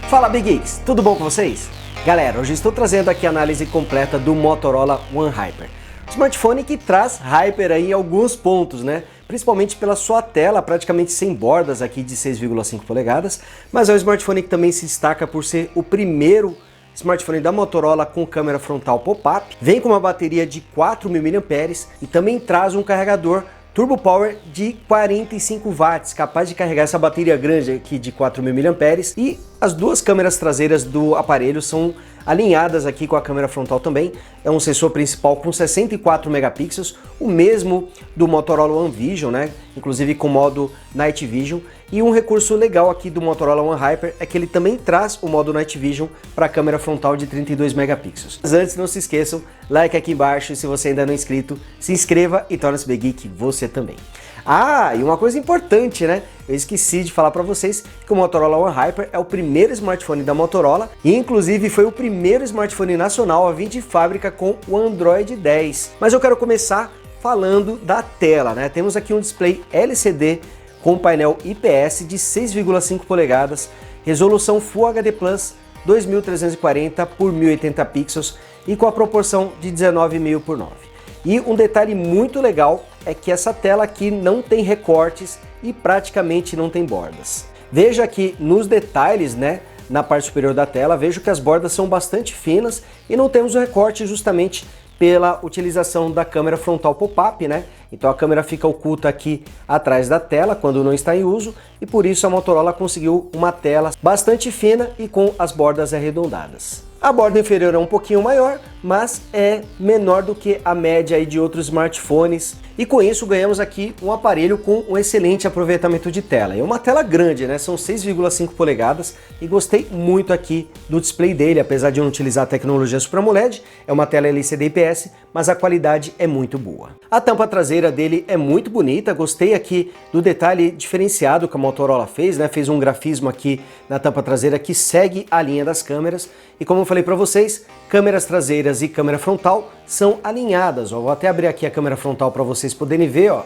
Fala Big Geeks, tudo bom com vocês? Galera, hoje estou trazendo aqui a análise completa do Motorola One Hyper. Smartphone que traz Hyper aí em alguns pontos, né? Principalmente pela sua tela praticamente sem bordas aqui de 6,5 polegadas, mas é um smartphone que também se destaca por ser o primeiro smartphone da Motorola com câmera frontal pop-up, vem com uma bateria de 4.000 mAh e também traz um carregador Turbo Power de 45 watts, capaz de carregar essa bateria grande aqui de 4.000 mAh, e as duas câmeras traseiras do aparelho são alinhadas aqui com a câmera frontal também. É um sensor principal com 64 megapixels, o mesmo do Motorola One Vision, né? Inclusive com modo Night Vision. E um recurso legal aqui do Motorola One Hyper é que ele também traz o modo Night Vision para a câmera frontal de 32 megapixels. Mas antes, não se esqueçam, like aqui embaixo, e se você ainda não é inscrito, se inscreva e torne-se Big Geek você também. Ah, e uma coisa importante, né? Eu esqueci de falar para vocês que o Motorola One Hyper é o primeiro smartphone da Motorola e inclusive foi o primeiro smartphone nacional a vir de fábrica com o Android 10. Mas eu quero começar falando da tela, né? Temos aqui um display LCD com painel IPS de 6,5 polegadas, resolução Full HD Plus 2340 por 1080 pixels e com a proporção de 19,5 por 9. E um detalhe muito legal é que essa tela aqui não tem recortes e praticamente não tem bordas. Veja aqui nos detalhes, né, na parte superior da tela, vejo que as bordas são bastante finas e não temos o recorte justamente pela utilização da câmera frontal pop-up, né? Então a câmera fica oculta aqui atrás da tela quando não está em uso e por isso a Motorola conseguiu uma tela bastante fina e com as bordas arredondadas. A borda inferior é um pouquinho maior, mas é menor do que a média aí de outros smartphones. E com isso ganhamos aqui um aparelho com um excelente aproveitamento de tela. É uma tela grande, né? São 6,5 polegadas e gostei muito aqui do display dele, apesar de não utilizar a tecnologia Super AMOLED. É uma tela LCD IPS, mas a qualidade é muito boa. A tampa traseira dele é muito bonita, gostei aqui do detalhe diferenciado que a Motorola fez, né? Fez um grafismo aqui na tampa traseira que segue a linha das câmeras. E como eu falei para vocês, câmeras traseiras e câmera frontal são alinhadas. Ó, vou até abrir aqui a câmera frontal para vocês poderem ver, ó.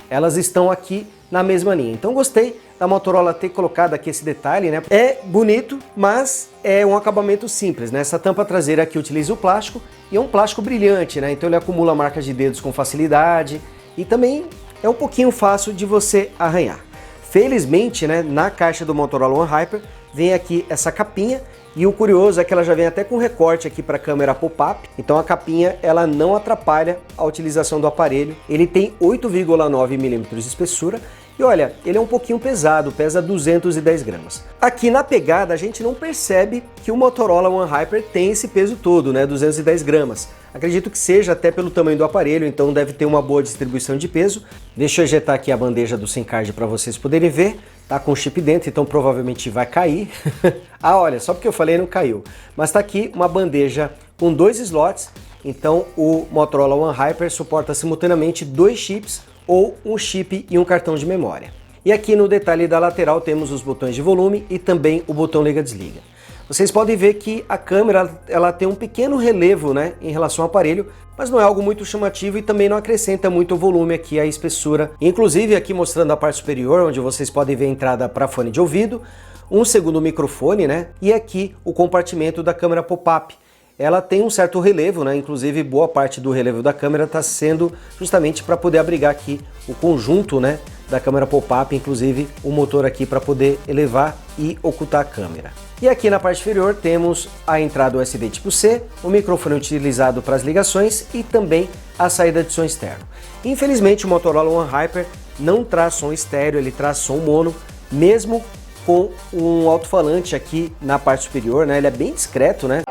Elas estão aqui na mesma linha. Então gostei da Motorola ter colocado aqui esse detalhe, né? É bonito, mas é um acabamento simples, né? Essa tampa traseira aqui utiliza o plástico e é um plástico brilhante, né? Então ele acumula marcas de dedos com facilidade e também é um pouquinho fácil de você arranhar. Felizmente, né, na caixa do Motorola One Hyper vem aqui essa capinha e o curioso é que ela já vem até com recorte aqui para a câmera pop-up, então a capinha ela não atrapalha a utilização do aparelho. Ele tem 8,9 mm de espessura e olha, ele é um pouquinho pesado, pesa 210 gramas. Aqui na pegada a gente não percebe que o Motorola One Hyper tem esse peso todo, né, 210 gramas. Acredito que seja até pelo tamanho do aparelho, então deve ter uma boa distribuição de peso. Deixa eu ejetar aqui a bandeja do SIM card para vocês poderem ver. Tá com chip dentro, então provavelmente vai cair. Ah, olha, só porque eu falei não caiu. Mas tá aqui uma bandeja com 2 slots, então o Motorola One Hyper suporta simultaneamente 2 chips ou um chip e um cartão de memória. E aqui no detalhe da lateral temos os botões de volume e também o botão liga-desliga. Vocês podem ver que a câmera ela tem um pequeno relevo, né, em relação ao aparelho, mas não é algo muito chamativo e também não acrescenta muito o volume aqui, a espessura. Inclusive aqui mostrando a parte superior, onde vocês podem ver a entrada para fone de ouvido, um segundo microfone, né, e aqui o compartimento da câmera pop-up. Ela tem um certo relevo, né? Inclusive boa parte do relevo da câmera está sendo justamente para poder abrigar aqui o conjunto, né, da câmera pop-up, inclusive o motor aqui para poder elevar e ocultar a câmera. E aqui na parte inferior temos a entrada USB tipo C, o microfone utilizado para as ligações e também a saída de som externo. Infelizmente o Motorola One Hyper não traz som estéreo, ele traz som mono, mesmo com um alto-falante aqui na parte superior, né? Ele é bem discreto, né?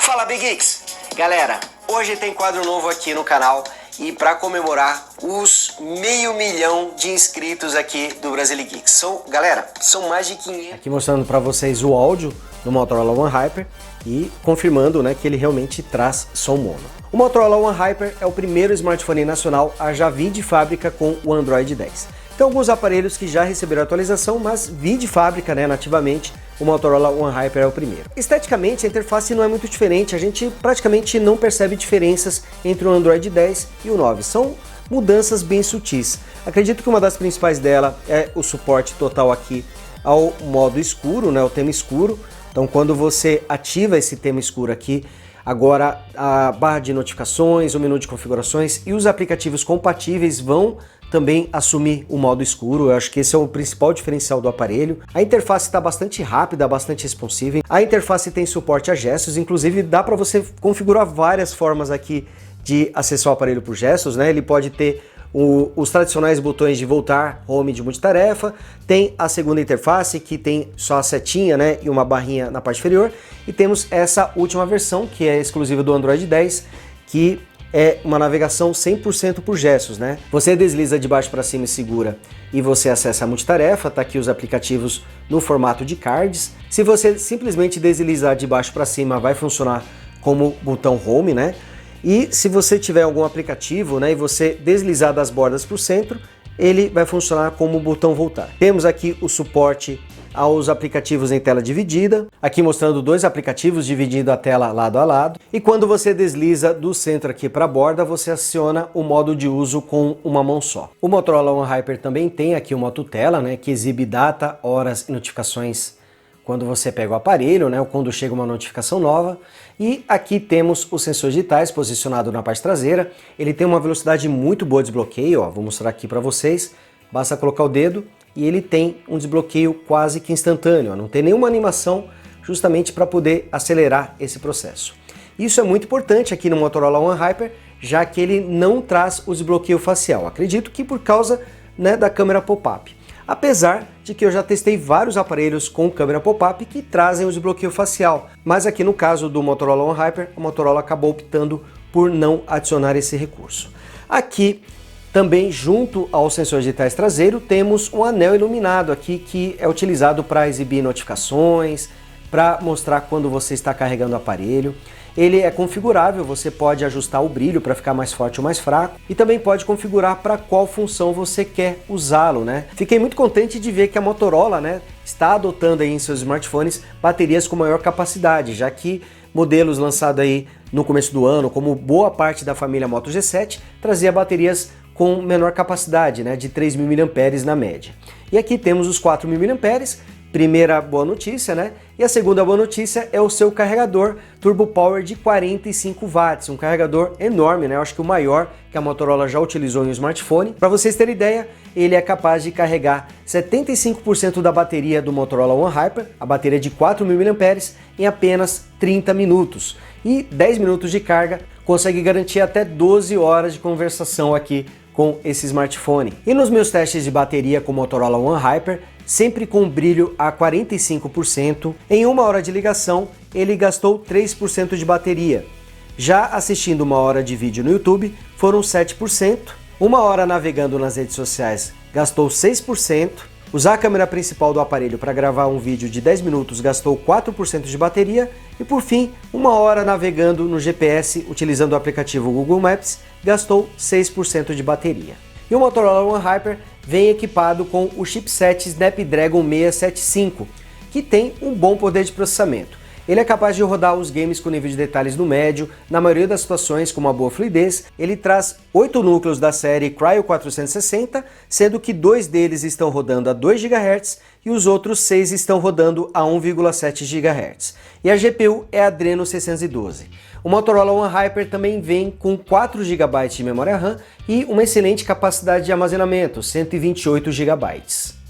Fala Big Geeks! Galera, hoje tem quadro novo aqui no canal e para comemorar os 500 mil de inscritos aqui do Brazilian Geeks. Galera, são mais de 500. Aqui mostrando para vocês o áudio do Motorola One Hyper e confirmando, né, que ele realmente traz som mono. O Motorola One Hyper é o primeiro smartphone nacional a já vir de fábrica com o Android 10. Tem alguns aparelhos que já receberam atualização, mas vir de fábrica, né, nativamente, o Motorola One Hyper é o primeiro. Esteticamente, a interface não é muito diferente, a gente praticamente não percebe diferenças entre o Android 10 e o 9. São mudanças bem sutis. Acredito que uma das principais dela é o suporte total aqui ao modo escuro, né, o tema escuro. Então quando você ativa esse tema escuro aqui, agora a barra de notificações, o menu de configurações e os aplicativos compatíveis vão também assumir o modo escuro. Eu acho que esse é o principal diferencial do aparelho. A interface está bastante rápida, bastante responsiva. A interface tem suporte a gestos, inclusive dá para você configurar várias formas aqui de acessar o aparelho por gestos, né? Ele pode ter os tradicionais botões de voltar, home de multitarefa, tem a segunda interface que tem só a setinha, né, e uma barrinha na parte inferior, e temos essa última versão que é exclusiva do Android 10, que é uma navegação 100% por gestos, né? Você desliza de baixo para cima e segura e você acessa a multitarefa, tá aqui os aplicativos no formato de cards. Se você simplesmente deslizar de baixo para cima, vai funcionar como botão home, né? E se você tiver algum aplicativo, né, e você deslizar das bordas para o centro, ele vai funcionar como o botão voltar. Temos aqui o suporte aos aplicativos em tela dividida, aqui mostrando dois aplicativos dividindo a tela lado a lado. E quando você desliza do centro aqui para a borda, você aciona o modo de uso com uma mão só. O Motorola One Hyper também tem aqui uma tutela, né, que exibe data, horas e notificações quando você pega o aparelho, né, ou quando chega uma notificação nova. E aqui temos os sensores digitais posicionado na parte traseira. Ele tem uma velocidade muito boa de desbloqueio, ó, vou mostrar aqui para vocês. Basta colocar o dedo e ele tem um desbloqueio quase que instantâneo, ó, não tem nenhuma animação, justamente para poder acelerar esse processo. Isso é muito importante aqui no Motorola One Hyper, já que ele não traz o desbloqueio facial. Acredito que por causa, né, da câmera pop-up. Apesar de que eu já testei vários aparelhos com câmera pop-up que trazem o desbloqueio facial, mas aqui no caso do Motorola One Hyper, a Motorola acabou optando por não adicionar esse recurso. Aqui também, junto ao sensor digitais traseiro, temos um anel iluminado aqui que é utilizado para exibir notificações, para mostrar quando você está carregando o aparelho. Ele é configurável, você pode ajustar o brilho para ficar mais forte ou mais fraco e também pode configurar para qual função você quer usá-lo, né? Fiquei muito contente de ver que a Motorola, né, está adotando aí em seus smartphones baterias com maior capacidade, já que modelos lançados aí no começo do ano, como boa parte da família Moto G7, trazia baterias com menor capacidade, né, de 3.000 mAh na média. E aqui temos os 4.000 mAh. Primeira boa notícia, né? E a segunda boa notícia é o seu carregador Turbo Power de 45 watts, um carregador enorme, né? Eu acho que o maior que a Motorola já utilizou em um smartphone. Para vocês terem ideia, ele é capaz de carregar 75% da bateria do Motorola One Hyper, a bateria de 4.000 mAh, em apenas 30 minutos. E 10 minutos de carga consegue garantir até 12 horas de conversação aqui com esse smartphone. E nos meus testes de bateria com o Motorola One Hyper, sempre com brilho a 45%, em 1 hora de ligação ele gastou 3% de bateria. Já assistindo 1 hora de vídeo no YouTube foram 7%, 1 hora navegando nas redes sociais gastou 6%, usar a câmera principal do aparelho para gravar um vídeo de 10 minutos gastou 4% de bateria e por fim, 1 hora navegando no GPS utilizando o aplicativo Google Maps gastou 6% de bateria. E o Motorola One Hyper vem equipado com o chipset Snapdragon 675, que tem um bom poder de processamento. Ele é capaz de rodar os games com nível de detalhes no médio, na maioria das situações com uma boa fluidez. Ele traz 8 núcleos da série Cryo 460, sendo que 2 deles estão rodando a 2 GHz e os outros 6 estão rodando a 1,7 GHz. E a GPU é a Adreno 612. O Motorola One Hyper também vem com 4 GB de memória RAM e uma excelente capacidade de armazenamento, 128 GB.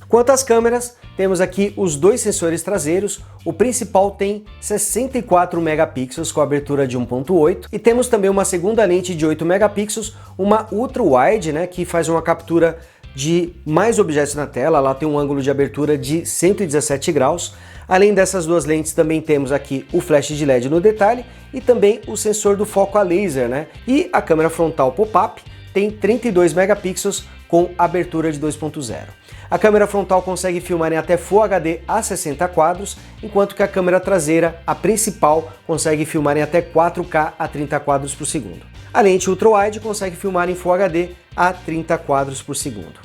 Quanto às câmeras, temos aqui os dois sensores traseiros. O principal tem 64 megapixels com abertura de 1.8 e temos também uma segunda lente de 8 megapixels, uma ultra wide, né, que faz uma captura de mais objetos na tela. Ela tem um ângulo de abertura de 117 graus. Além dessas duas lentes, também temos aqui o flash de LED no detalhe e também o sensor do foco a laser, né? E a câmera frontal pop-up tem 32 megapixels com abertura de 2.0. A câmera frontal consegue filmar em até Full HD a 60 quadros, enquanto que a câmera traseira, a principal, consegue filmar em até 4K a 30 quadros por segundo. A lente ultra-wide consegue filmar em Full HD a 30 quadros por segundo.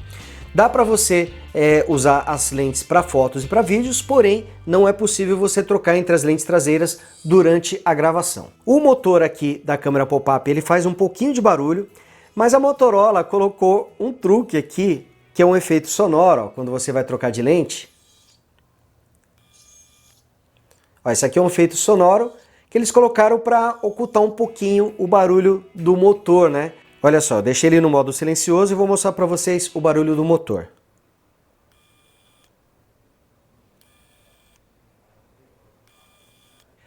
Dá para você usar as lentes para fotos e para vídeos, porém não é possível você trocar entre as lentes traseiras durante a gravação. O motor aqui da câmera pop-up ele faz um pouquinho de barulho, mas a Motorola colocou um truque aqui, que é um efeito sonoro, ó, quando você vai trocar de lente. Ó, esse aqui é um efeito sonoro que eles colocaram para ocultar um pouquinho o barulho do motor, né? Olha só, deixei ele no modo silencioso e vou mostrar para vocês o barulho do motor.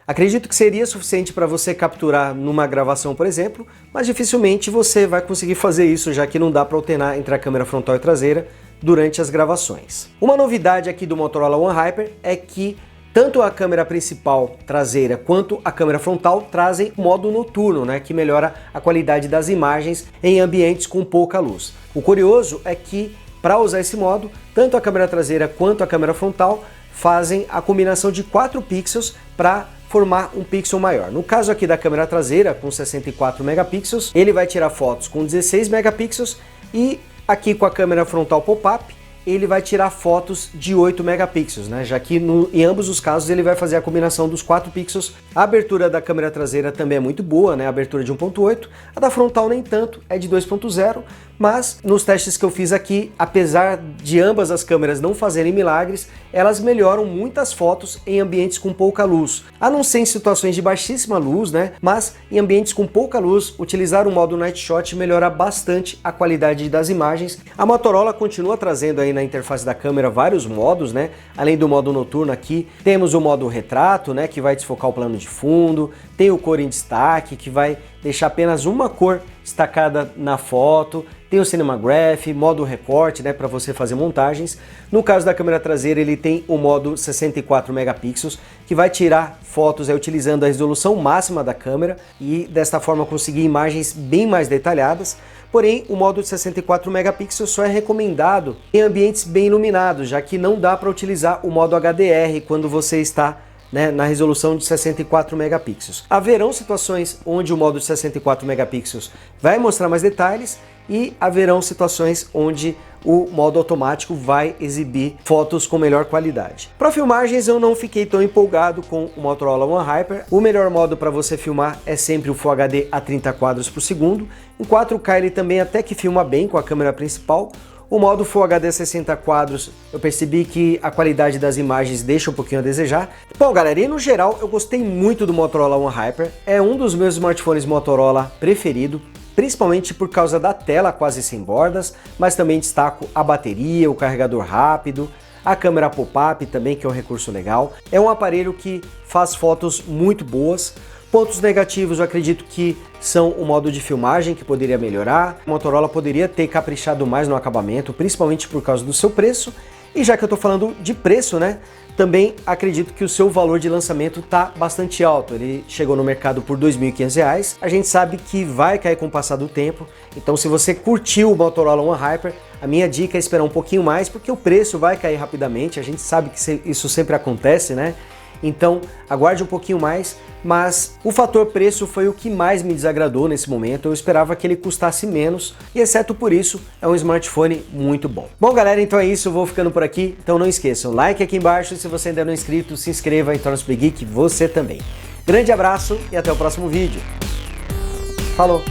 Acredito que seria suficiente para você capturar numa gravação, por exemplo, mas dificilmente você vai conseguir fazer isso, já que não dá para alternar entre a câmera frontal e traseira durante as gravações. Uma novidade aqui do Motorola One Hyper é que tanto a câmera principal traseira quanto a câmera frontal trazem modo noturno, né, que melhora a qualidade das imagens em ambientes com pouca luz. O curioso é que, para usar esse modo, tanto a câmera traseira quanto a câmera frontal fazem a combinação de 4 pixels para formar um pixel maior. No caso aqui da câmera traseira, com 64 megapixels, ele vai tirar fotos com 16 megapixels e aqui com a câmera frontal pop-up, ele vai tirar fotos de 8 megapixels, né? Já que em ambos os casos ele vai fazer a combinação dos 4 pixels. A abertura da câmera traseira também é muito boa, né? A abertura de 1.8, a da frontal nem tanto, é de 2.0, mas nos testes que eu fiz aqui, apesar de ambas as câmeras não fazerem milagres, elas melhoram muitas fotos em ambientes com pouca luz. A não ser em situações de baixíssima luz, né? Mas em ambientes com pouca luz, utilizar o modo Night Shot melhora bastante a qualidade das imagens. A Motorola continua trazendo aí na interface da câmera vários modos, né? Além do modo noturno aqui, temos o modo retrato, né? Que vai desfocar o plano de fundo, tem o cor em destaque, que vai deixar apenas uma cor destacada na foto, tem o Cinema Graph, modo recorte, né, para você fazer montagens. No caso da câmera traseira, ele tem o modo 64 megapixels, que vai tirar fotos utilizando a resolução máxima da câmera e desta forma conseguir imagens bem mais detalhadas. Porém, o modo de 64 megapixels só é recomendado em ambientes bem iluminados, já que não dá para utilizar o modo HDR quando você está na resolução de 64 megapixels. Haverão situações onde o modo de 64 megapixels vai mostrar mais detalhes e haverão situações onde o modo automático vai exibir fotos com melhor qualidade. Para filmagens eu não fiquei tão empolgado com o Motorola One Hyper. O melhor modo para você filmar é sempre o Full HD a 30 quadros por segundo. Em 4K ele também até que filma bem com a câmera principal. O modo Full HD 60 quadros, eu percebi que a qualidade das imagens deixa um pouquinho a desejar. Bom, galera, e no geral eu gostei muito do Motorola One Hyper. É um dos meus smartphones Motorola preferido, principalmente por causa da tela quase sem bordas, mas também destaco a bateria, o carregador rápido, a câmera pop-up também, que é um recurso legal. É um aparelho que faz fotos muito boas. Pontos negativos eu acredito que são o modo de filmagem, que poderia melhorar. A Motorola poderia ter caprichado mais no acabamento, principalmente por causa do seu preço. E já que eu estou falando de preço, né, também acredito que o seu valor de lançamento está bastante alto. Ele chegou no mercado por R$ 2.500. A gente sabe que vai cair com o passar do tempo. Então, se você curtiu o Motorola One Hyper, a minha dica é esperar um pouquinho mais, porque o preço vai cair rapidamente. A gente sabe que isso sempre acontece, né? Então aguarde um pouquinho mais, mas o fator preço foi o que mais me desagradou nesse momento. Eu esperava que ele custasse menos e, exceto por isso, é um smartphone muito bom. Bom, galera, então é isso, eu vou ficando por aqui. Então não esqueçam, like aqui embaixo e se você ainda não é inscrito, se inscreva em Tornosplay Geek, você também. Grande abraço e até o próximo vídeo. Falou!